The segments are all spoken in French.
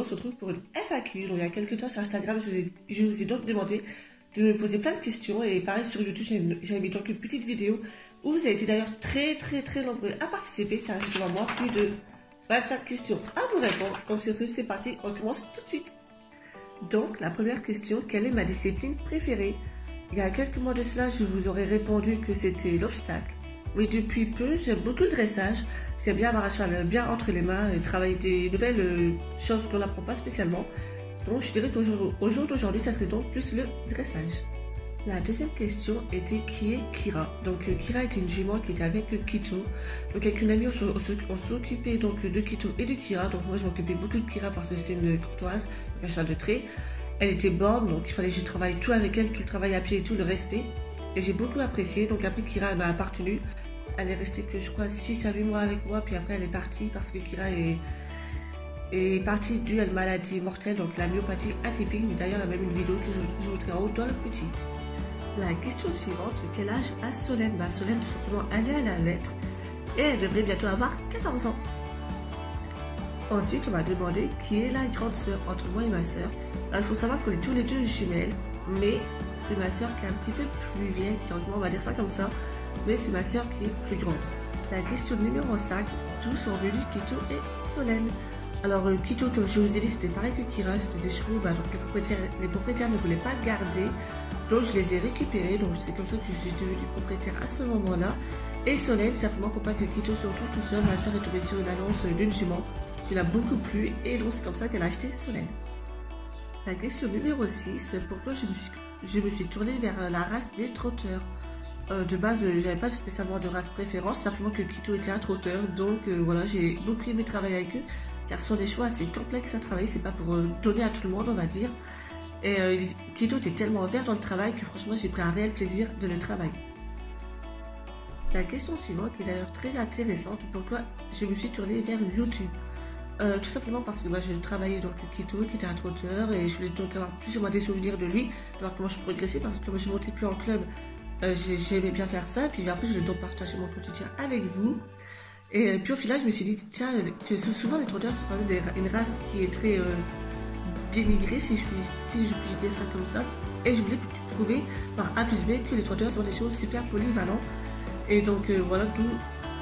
on se retrouve pour une FAQ. Donc, il y a quelques temps sur Instagram, je vous ai donc demandé de me poser plein de questions. Et pareil, sur YouTube, j'avais mis donc une petite vidéo où vous avez été d'ailleurs très nombreux à participer, car j'ai devant moi plus de 25 questions à vous répondre. Donc, c'est parti, on commence tout de suite. Donc, la première question, quelle est ma discipline préférée? Il y a quelques mois de cela, je vous aurais répondu que c'était l'obstacle. Mais depuis peu, j'aime beaucoup le dressage. J'aime bien avoir un cheval bien entre les mains et travailler des nouvelles choses qu'on n'apprend pas spécialement. Donc, je dirais qu'au jour d'aujourd'hui, ça serait donc plus le dressage. La deuxième question était qui est Kira. Donc, Kira était une jument qui était avec Kito. Donc, avec une amie, on s'occupait donc de Kito et de Kira. Donc, moi, je m'occupais beaucoup de Kira parce que c'était une courtoise, un cheval de trait. Elle était borne, donc il fallait que je travaille tout avec elle, tout le travail à pied et tout, le respect. Et j'ai beaucoup apprécié. Donc, après, Kira, elle m'a appartenu. Elle est restée que, je crois, 6 à 8 mois avec moi. Puis après, elle est partie parce que Kira est partie due à une maladie mortelle, donc la myopathie atypique. Mais d'ailleurs, il y a même une vidéo que je vous mettrai en haut dans le petit. La question suivante, quel âge a Solène? Solène, tout simplement, elle est à la lettre et elle devrait bientôt avoir 14 ans. Ensuite, on m'a demandé qui est la grande sœur entre moi et ma sœur. Alors, il faut savoir qu'on est tous les deux jumelles, mais c'est ma sœur qui est un petit peu plus vieille, théoriquement, on va dire ça comme ça, mais c'est ma sœur qui est plus grande. La question numéro 5, d'où sont venus Kito et Solène? Alors, Kito, comme je vous ai dit, c'était pareil que Kira, c'était des chevaux, donc les propriétaires ne voulaient pas garder. Donc je les ai récupérés, donc c'est comme ça que je suis devenue propriétaire à ce moment-là. Et Solène, simplement pour pas que Kito se retrouve tout seul, ma soeur est tombée sur une annonce d'une jument qui l'a beaucoup plu et donc c'est comme ça qu'elle a acheté Solène. La question numéro 6, pourquoi je me suis tournée vers la race des trotteurs? De base, j'avais pas spécialement de race préférence, simplement que Kito était un trotteur, donc voilà, j'ai beaucoup aimé travailler avec eux, car ce sont des choix assez complexes à travailler, c'est pas pour donner à tout le monde, on va dire. Et Kito était tellement vert dans le travail que franchement j'ai pris un réel plaisir de le travailler. La question suivante qui est d'ailleurs très intéressante, pourquoi je me suis tournée vers YouTube? Tout simplement parce que je travaillais donc Kito qui était un trotteur et je voulais donc avoir plus ou moins des souvenirs de lui, de voir comment je progressais parce que comme je ne montais plus en club, j'aimais bien faire ça, puis après je voulais donc partager mon quotidien avec vous. Et puis au final je me suis dit tiens que souvent les trotteurs c'est quand même une race qui est très dénigré si je puis dire ça comme ça, et je voulais prouver par A plus B que les trotteurs sont des choses super polyvalents. Et donc voilà,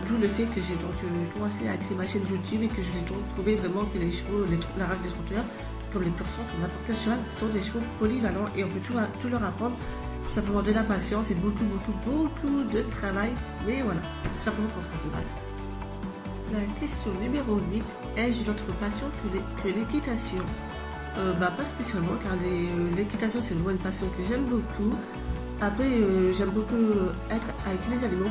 d'où le fait que j'ai donc commencé à créer ma chaîne YouTube et que je voulais donc prouver vraiment que les chevaux, la race des trotteurs, comme les pur sang, comme n'importe quel cheval, sont des chevaux polyvalents et on peut tout leur apprendre, tout simplement de la patience et beaucoup de travail, mais voilà, c'est simplement pour ça de base. La question numéro 8, ai-je une autre passion que l'équitation? Pas spécialement, car l'équitation c'est vraiment une passion que j'aime beaucoup. Après, j'aime beaucoup être avec les animaux,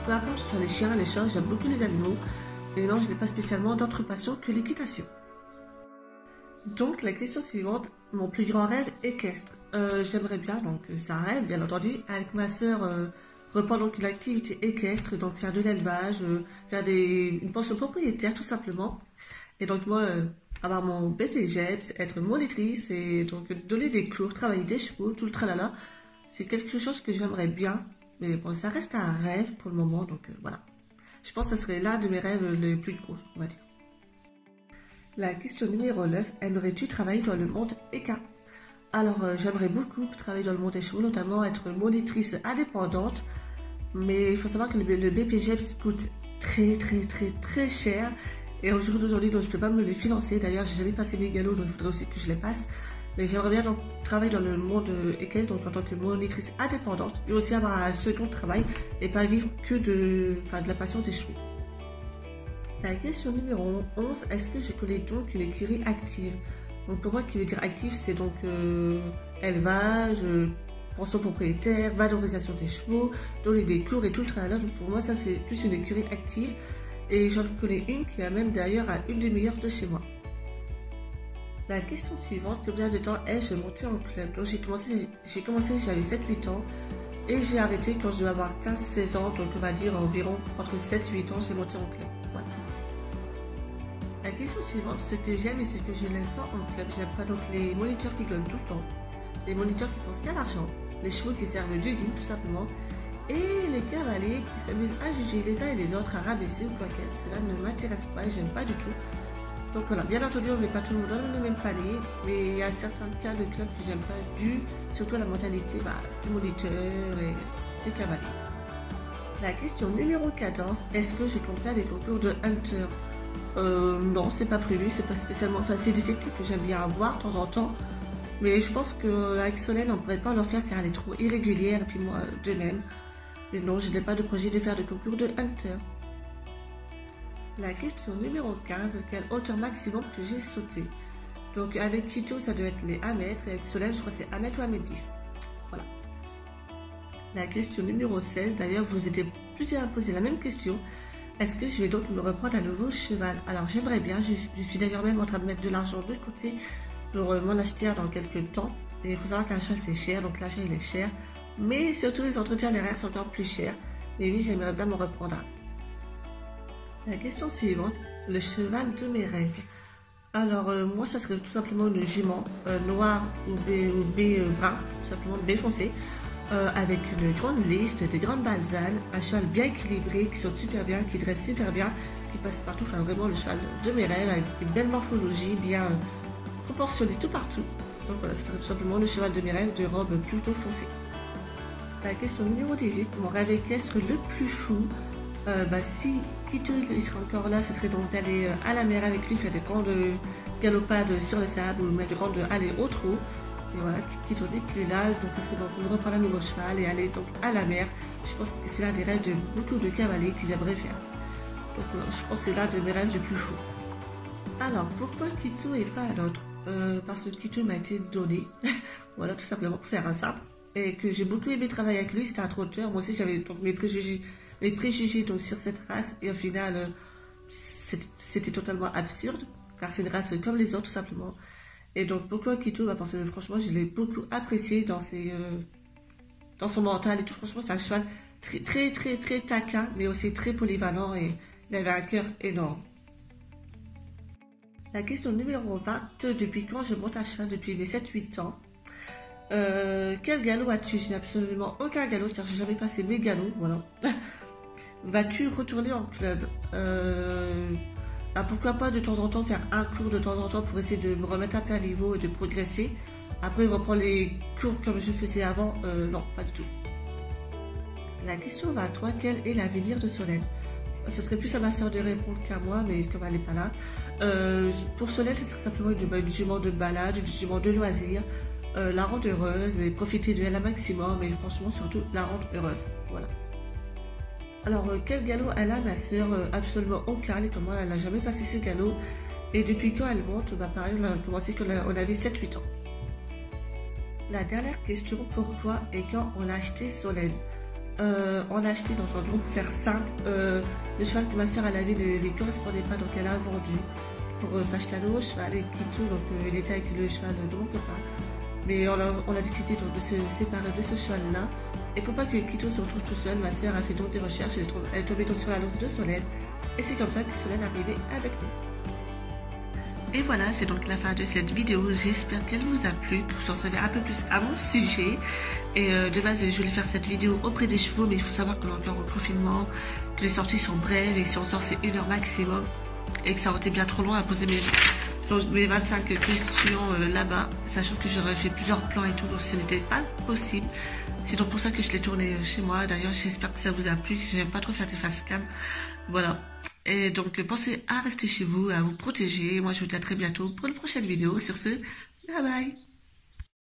peu importe ce soit les chiens, les chats, j'aime beaucoup les animaux. Et non, je n'ai pas spécialement d'autre passion que l'équitation. Donc, la question suivante, mon plus grand rêve équestre. J'aimerais bien, donc c'est un rêve bien entendu, avec ma sœur, reprendre donc une activité équestre, donc faire de l'élevage, faire une pension propriétaire tout simplement. Et donc moi, avoir mon BPGEPS, être monitrice et donc donner des cours, travailler des chevaux, tout le tralala, c'est quelque chose que j'aimerais bien. Mais bon, ça reste un rêve pour le moment, donc voilà. Je pense que ce serait l'un de mes rêves les plus gros, on va dire. La question numéro 9, aimerais-tu travailler dans le monde ECA? Alors, j'aimerais beaucoup travailler dans le monde des chevaux, notamment être monitrice indépendante. Mais il faut savoir que le BPGEPS coûte très cher. Et au jour d'aujourd'hui, donc je ne peux pas me les financer. D'ailleurs, j'ai jamais passé mes galops, donc il faudrait aussi que je les passe. Mais j'aimerais bien donc travailler dans le monde équestre, donc en tant que monitrice indépendante, et aussi avoir un second travail et pas vivre que de la passion des chevaux. La question numéro 11, est-ce que je connais donc une écurie active? Donc pour moi, qui veut dire active, c'est donc élevage, pension propriétaire, valorisation des chevaux, donner des cours et tout le travail. Donc pour moi, ça c'est plus une écurie active. Et j'en connais une qui est même d'ailleurs à une demi-heure de chez moi. La question suivante, combien de temps ai-je monté en club? Donc j'ai commencé j'avais 7-8 ans et j'ai arrêté quand je devais avoir 15-16 ans, donc on va dire environ entre 7-8 ans j'ai monté en club. Voilà. La question suivante, ce que j'aime et ce que je n'aime pas en club. J'aime pas donc les moniteurs qui gagnent tout le temps, les moniteurs qui pensent qu'à l'argent, les chevaux qui servent d'usine tout simplement, et les cavaliers qui s'amusent à juger les uns et les autres, à rabaisser ou quoi qu'est-ce. Cela ne m'intéresse pas et j'aime pas du tout. Donc voilà, bien entendu, on ne met pas tout le monde dans le même panier, mais il y a certains cas de clubs que j'aime pas, dû surtout à la mentalité du moniteur et des cavaliers. La question numéro 14, est-ce que je compte faire des concours de hunter? Non, c'est pas prévu, c'est pas spécialement facile. C'est des équipes que j'aime bien avoir de temps en temps, mais je pense qu'avec Solène, on pourrait pas leur faire car elle est trop irrégulière, et puis moi de même. Mais non, je n'ai pas de projet de faire de concours de hunter. La question numéro 15, quelle hauteur maximum que j'ai sauté? Donc avec Kito, ça doit être les 1 mètre, et avec Solène, je crois que c'est 1 mètre ou 1 mètre 10. Voilà. La question numéro 16, d'ailleurs, vous étiez plusieurs à poser la même question. Est-ce que je vais donc me reprendre un nouveau cheval? Alors j'aimerais bien, je suis d'ailleurs même en train de mettre de l'argent de côté pour m'en acheter un dans quelques temps. Et il faut savoir qu'un cheval c'est cher, donc l'achat il est cher. Mais surtout les entretiens derrière sont encore plus chers. Mais oui, j'aimerais bien m'en reprendre un. La question suivante, le cheval de mes rêves. Alors moi ça serait tout simplement une jument noire ou B brun, tout simplement B foncé. Avec une grande liste, des grandes balzanes, un cheval bien équilibré, qui saute super bien, qui dresse super bien, qui passe partout, enfin vraiment le cheval de mes rêves, avec une belle morphologie, bien proportionnée tout partout. Donc voilà, ce serait tout simplement le cheval de mes rêves de robe plutôt foncée. La question numéro 18, mon rêve équestre le plus fou. Si Kito il sera encore là, ce serait donc d'aller à la mer avec lui, faire des grandes galopades sur le sable ou mettre de grandes allées au trot. Et voilà, Kito n'est plus là, donc ça serait donc de reprendre un nouveau cheval et aller donc à la mer. Je pense que c'est l'un des rêves de beaucoup de cavaliers qu'ils aimeraient faire. Donc je pense que c'est l'un de mes rêves les plus fous. Alors, pourquoi Kito et pas un autre? Parce que Kito m'a été donné, voilà, tout simplement pour faire un simple. Et que j'ai beaucoup aimé travailler avec lui, c'était un trotteur. Moi aussi j'avais donc mes préjugés donc, sur cette race, et au final c'était totalement absurde, car c'est une race comme les autres tout simplement. Et donc pourquoi Kito? Parce que franchement je l'ai beaucoup apprécié dans son mental et tout. Franchement c'est un cheval très taquin, mais aussi très polyvalent, et il avait un cœur énorme. La question numéro 20, depuis quand je monte à cheval? Depuis mes 7-8 ans. Quel galop as-tu? Je n'ai absolument aucun galop car j'ai jamais passé mes galops, voilà. Vas-tu retourner en club? Pourquoi pas de temps en temps faire un cours de temps en temps pour essayer de me remettre à plein niveau et de progresser. Après reprendre les cours comme je faisais avant, non, pas du tout. La question 23, quel est l'avenir de Solène? Ce serait plus à ma soeur de répondre qu'à moi, mais comme elle n'est pas là. Pour Solène, ce serait simplement une jument de balade, une jument de loisir. La rendre heureuse et profiter de elle un maximum, et franchement surtout la rendre heureuse. Voilà. Alors quel galop elle a, ma soeur? Absolument aucun, et comme moi elle n'a jamais passé ses galops, et depuis quand elle monte? Pareil, on a commencé quand on avait 7-8 ans. La dernière question, pourquoi et quand on a acheté Solène? On l'a acheté dans un groupe pour faire simple. Le cheval que ma soeur elle avait ne lui correspondait pas, donc elle a vendu pour s'acheter un nouveau cheval, et Kito, donc il était avec le cheval de mon copain. Mais on a décidé donc de se séparer de ce cheval-là. Et pour pas que Kito se retrouve tout seul, ma soeur a fait donc des recherches, elle est tombée donc sur l'annonce de Solène. Et c'est comme ça que Solène est arrivée avec nous. Et voilà, c'est donc la fin de cette vidéo. J'espère qu'elle vous a plu, que vous en savez un peu plus à mon sujet. Et de base, je voulais faire cette vidéo auprès des chevaux, mais il faut savoir qu'on est encore en confinement, que les sorties sont brèves, et si on sort c'est 1 heure maximum, et que ça aurait été bien trop long à poser mes 25 questions là-bas, sachant que j'aurais fait plusieurs plans et tout, donc ce n'était pas possible. C'est donc pour ça que je l'ai tourné chez moi. D'ailleurs, j'espère que ça vous a plu. J'aime pas trop faire des face cam. Voilà. Et donc, pensez à rester chez vous, à vous protéger. Moi, je vous dis à très bientôt pour une prochaine vidéo. Sur ce, bye bye.